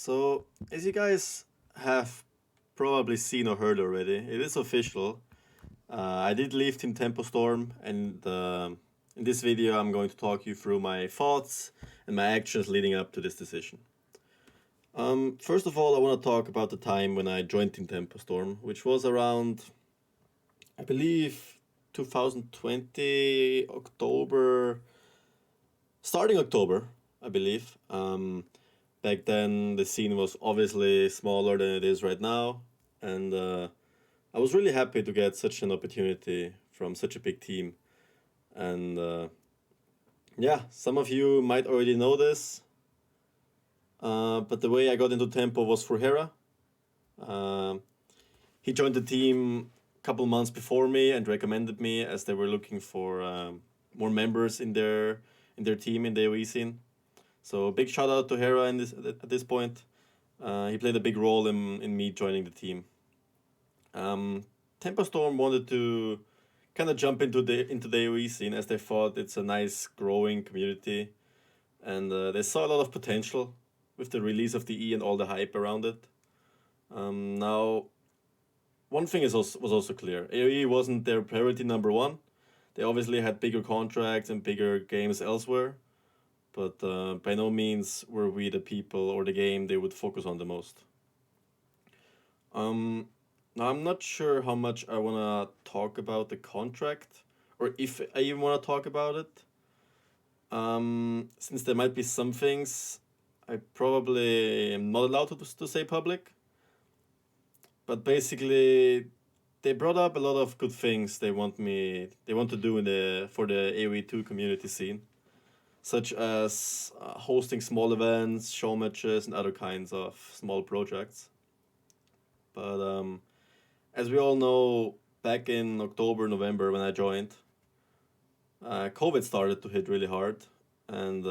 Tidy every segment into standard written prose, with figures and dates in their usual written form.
So, as you guys have probably seen or heard already, it is official. I did leave Team Tempo Storm, and in this video, I'm going to talk you through my thoughts and my actions leading up to this decision. First of all, I want to talk about the time when I joined Team Tempo Storm, which was around, I believe, 2020 October, starting October, I believe. Back then, the scene was obviously smaller than it is right now, and I was really happy to get such an opportunity from such a big team. And yeah, some of you might already know this, but the way I got into Tempo was through Hera. Um he joined the team a couple months before me and recommended me as they were looking for more members in their team in the AoE scene. So big shout out to Hera in this at this point. He played a big role in me joining the team. Um, Tempo Storm wanted to kind of jump into the AoE scene as they thought it's a nice growing community, and they saw a lot of potential with the release of the E and all the hype around it. Now, one thing was also clear: AoE wasn't their priority number one. They obviously had bigger contracts and bigger games elsewhere, but by no means were we the people or the game they would focus on the most. Um, Now, I'm not sure how much I want to talk about the contract or if I even want to talk about it. Since there might be some things I probably am not allowed to say public, but basically they brought up a lot of good things they want to do in the for the AoE2 community scene, such as hosting small events, show matches, and other kinds of small projects. But as we all know, back in October, November when I joined, COVID started to hit really hard, and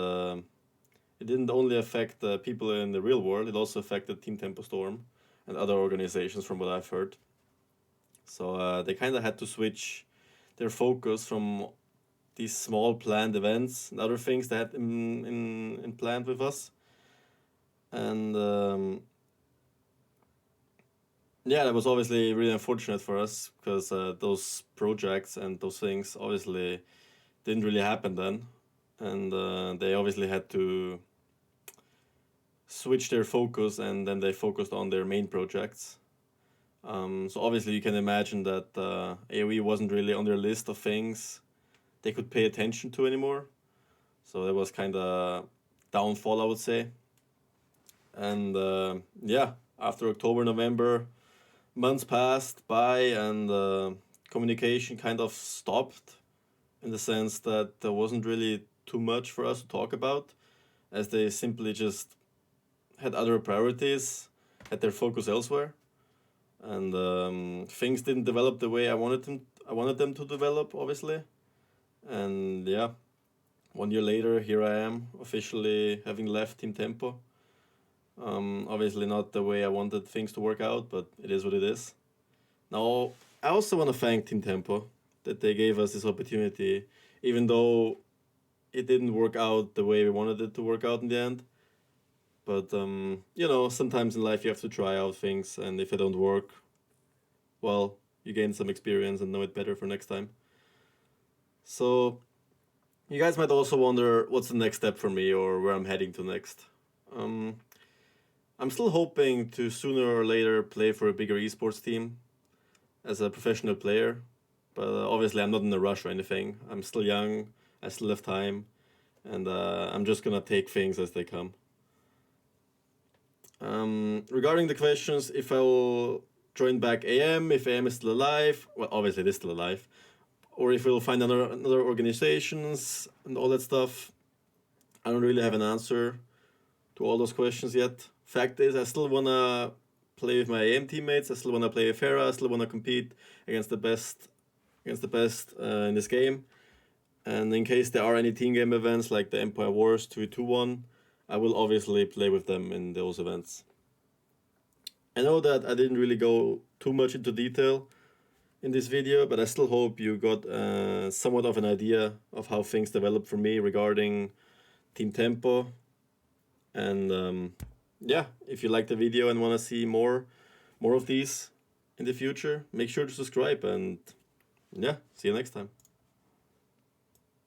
it didn't only affect the people in the real world; it also affected Team Tempo Storm and other organizations, from what I've heard. So they kind of had to switch their focus from these small planned events and other things they had in planned with us, and yeah, that was obviously really unfortunate for us because those projects and those things obviously didn't really happen then, and they obviously had to switch their focus, and then they focused on their main projects. So obviously you can imagine that AoE wasn't really on their list of things they could pay attention to anymore. So that was kind of downfall, I would say. And yeah, after October, November, months passed by, and communication kind of stopped in the sense that there wasn't really too much for us to talk about, as they simply just had other priorities, had their focus elsewhere, and things didn't develop the way I wanted them to develop, obviously. And yeah, 1 year later, here I am, officially having left Team Tempo. Obviously, not the way I wanted things to work out, but it is what it is. Now, I also want to thank Team Tempo that they gave us this opportunity, even though it didn't work out the way we wanted it to work out in the end. But sometimes in life you have to try out things, and if they don't work, well, you gain some experience and know it better for next time. So, you guys might also wonder what's the next step for me or where I'm heading to next. Um, I'm still hoping to sooner or later play for a bigger esports team as a professional player, but obviously I'm not in a rush or anything. I'm still young, I still have time, and I'm just gonna take things as they come. Regarding the questions, if I'll join back AM, if AM is still alive, well, obviously it is still alive, or if we'll find another organizations and all that stuff, I don't really have an answer to all those questions yet. Fact is, I still wanna play with my AM teammates. I still wanna play with Hera. I still wanna compete against the best in this game. And in case there are any team game events like the Empire Wars 2v21, I will obviously play with them in those events. I know that I didn't really go too much into detail in this video, but I still hope you got somewhat of an idea of how things developed for me regarding Team Tempo. And yeah, if you like the video and want to see more of these in the future, make sure to subscribe, and yeah, see you next time.